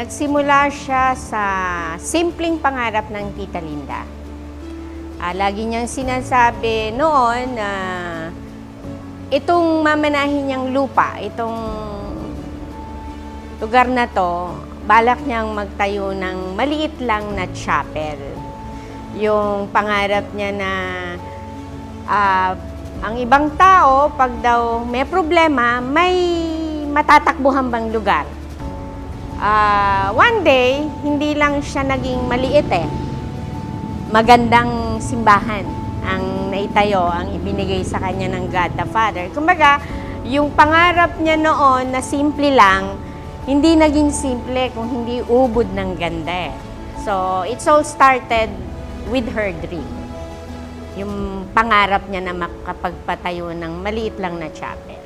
Nagsimula siya sa simpleng pangarap ng Tita Linda. Lagi niyang sinasabi noon na itong mamanahin niyang lupa, itong lugar na to, balak niyang magtayo ng maliit lang na chapel. Yung pangarap niya na ang ibang tao, pag daw may problema, may matatakbuhan bang lugar. One day, hindi lang siya naging maliit magandang simbahan ang naitayo, ang ibinigay sa kanya ng God the Father. Kumbaga, yung pangarap niya noon na simple lang, hindi naging simple kung hindi ubod ng ganda. So, it's all started with her dream. Yung pangarap niya na makapagpatayo ng maliit lang na chapel.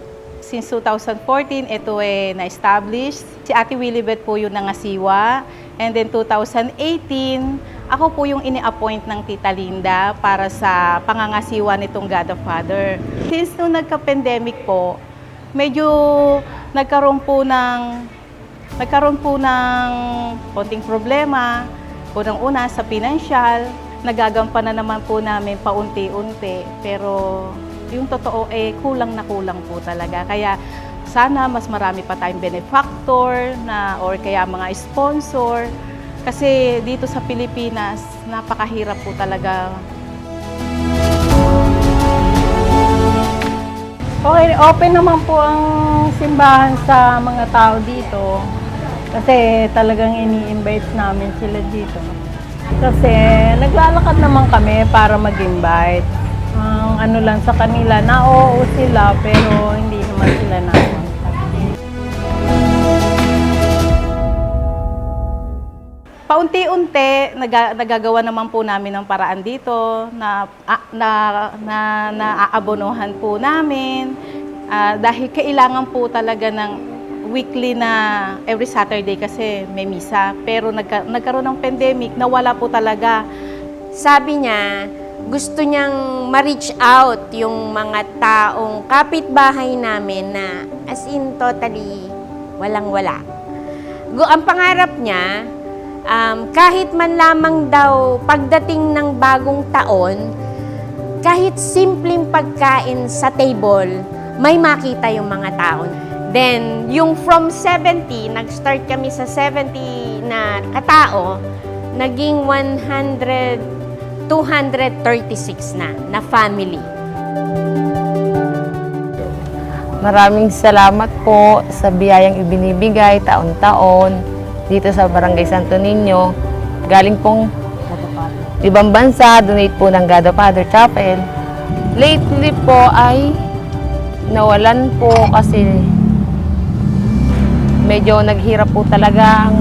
Since 2014, ito na-establish. Si Ate Willibet po yung nangasiwa. And then 2018, ako po yung ini-appoint ng Tita Linda para sa pangangasiwa nitong God the Father. Since nung nagka-pandemic po, medyo nagkaroon po ng konting problema. Unang-una sa financial, nagagampanan naman po namin paunti-unti. Pero yung totoo kulang na kulang po talaga. Kaya sana mas marami pa tayong benefactor or kaya mga sponsor. Kasi dito sa Pilipinas, napakahirap po talaga. Okay, open naman po ang simbahan sa mga tao dito. Kasi talagang ini-invite namin sila dito. Kasi naglalakad naman kami para mag-invite. Ang ano lang sa kanila, na-oo sila pero hindi naman sila na-oo. Paunti-unti, nagagawa naman po namin ng paraan dito na naaabonohan po namin. Dahil kailangan po talaga ng weekly na every Saturday kasi may misa. Pero nagkaroon ng pandemic, nawala po talaga. Sabi niya, gusto niyang ma-reach out yung mga taong kapitbahay namin na as in totally walang-wala. Ang pangarap niya, kahit man lamang daw pagdating ng bagong taon, kahit simpleng pagkain sa table, may makita yung mga tao. Then, yung from 70, nag-start kami sa 70 na katao, naging 236 na family. Maraming salamat po sa biyayang ibinibigay taon-taon dito sa Barangay Santo Niño. Galing pong ibang bansa, donate po ng God the Father Chapel. Lately po ay nawalan po kasi medyo naghirap po talaga ang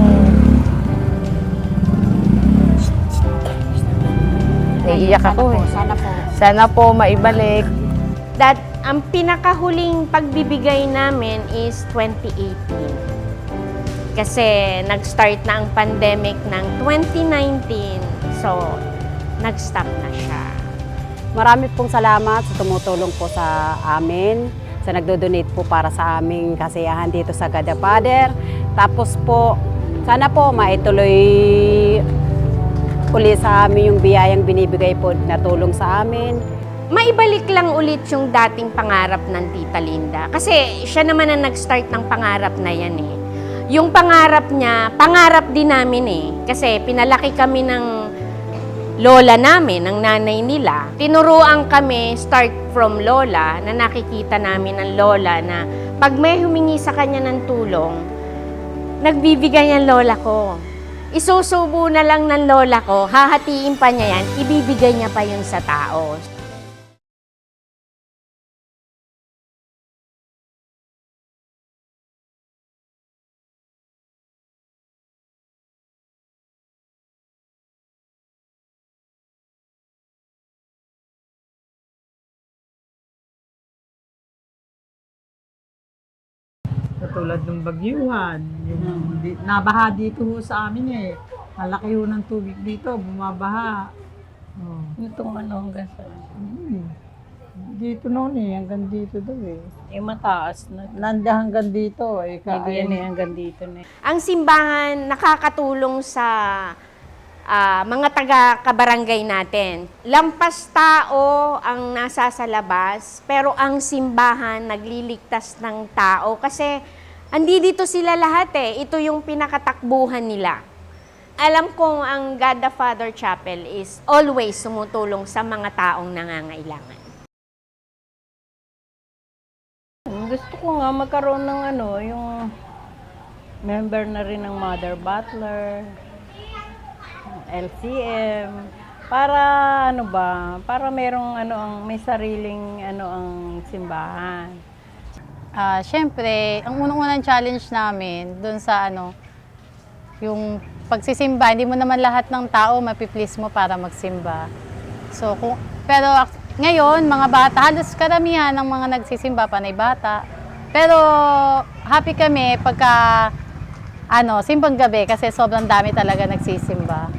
naiiyak ako Sana po maibalik. That ang pinakahuling pagbibigay namin is 2018. Kasi nag-start na ang pandemic ng 2019. So, nag-stop na siya. Marami pong salamat sa tumutulong po sa amin, sa nagdo-donate po para sa aming kasiyahan dito sa God the Father. Tapos po, sana po maituloy uli sa amin yung biyayang binibigay po na tulong sa amin. Maibalik lang ulit yung dating pangarap ng Tita Linda. Kasi siya naman ang nag-start ng pangarap na yan Yung pangarap niya, pangarap din namin Kasi pinalaki kami ng lola namin, ng nanay nila. Tinuruan kami, start from lola, na nakikita namin ng lola na pag may humingi sa kanya ng tulong, nagbibigay ang lola ko. Isusubo na lang ng lola ko, hahatiin pa niya yan, ibibigay niya pa yun sa tao. Katulad ng bagyuhan, nabaha dito ho sa amin Malaki ho ng tubig dito, bumabaha. Itong ano hanggang sa... Hindi dito noon eh, hanggang dito daw eh. Mataas na. Nandiyan hanggang dito eh. Hindi yan hanggang dito na. Ang simbahan nakakatulong sa mga taga-kabarangay natin. Lampas tao ang nasa sa labas, pero ang simbahan nagliligtas ng tao kasi dito sila lahat eh. Ito yung pinakatakbuhan nila. Alam kong ang God the Father Chapel is always sumutulong sa mga taong nangangailangan. Gusto ko nga magkaroon ng yung member na rin ng Mother Butler, LCM, para para merong may sariling ang simbahan. Siyempre, ang unang-unang challenge namin doon sa yung pagsisimba, hindi mo naman lahat ng tao mapiplease mo para magsimba. Pero ngayon, mga bata, halos karamihan ng mga nagsisimba, panay bata. Pero happy kami pagka simbang gabi kasi sobrang dami talaga nagsisimba.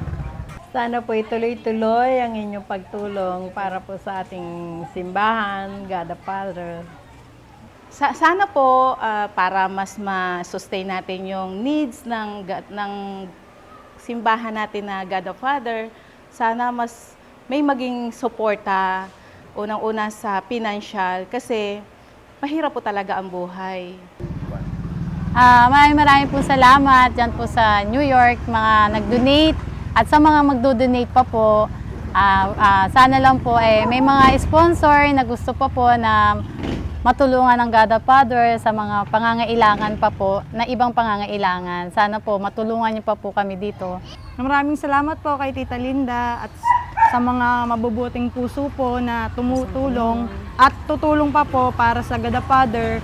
Sana po ituloy-tuloy ang inyong pagtulong para po sa ating simbahan, God the Father. Sana po para mas ma-sustain natin yung needs ng simbahan natin na God the Father, sana mas may maging suporta unang-una sa financial kasi mahirap po talaga ang buhay. Maraming po salamat dyan po sa New York, mga nag-donate at sa mga magdo-donate pa po. Sana lang po may mga sponsor na gusto pa po na matulungan ng God the Father sa mga pangangailangan pa po, na ibang pangangailangan. Sana po matulungan niyo pa po kami dito. Maraming salamat po kay Tita Linda at sa mga mabubuting puso po na tumutulong at tutulong pa po para sa God the Father.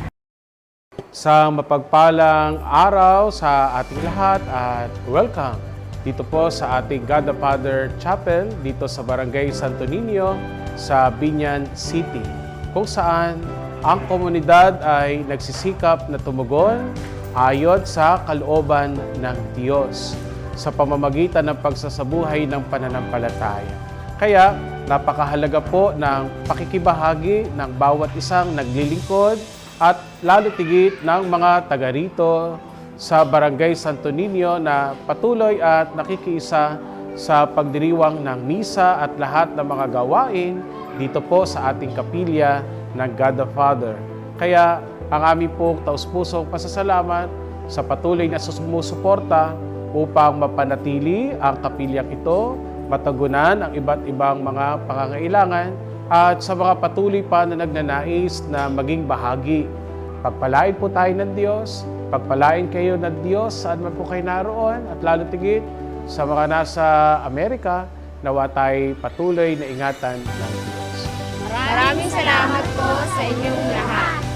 Sa mapagpalang araw sa ating lahat at welcome dito po sa ating God the Father Chapel dito sa Barangay Santo Niño sa Biñan City, kung saan ang komunidad ay nagsisikap na tumugon ayon sa kalooban ng Diyos sa pamamagitan ng pagsasabuhay ng pananampalataya. Kaya napakahalaga po ng pakikibahagi ng bawat isang naglilingkod at lalo tigit ng mga taga rito sa Barangay Santo Niño na patuloy at nakikiisa sa pagdiriwang ng misa at lahat ng mga gawain dito po sa ating kapilya ng God the Father. Kaya ang aming pong taus-pusong pasasalamat sa patuloy na sumusuporta upang mapanatili ang kapilyang ito, matagunan ang iba't ibang mga pangangailangan at sa mga patuloy pa na nagnanais na maging bahagi. Pagpalain po tayo ng Diyos, pagpalain kayo ng Diyos saan man po kayo naroon at lalo tigit sa mga nasa Amerika, nawa tayo patuloy na ingatan ng Diyos. Maraming salamat po sa inyong lahat.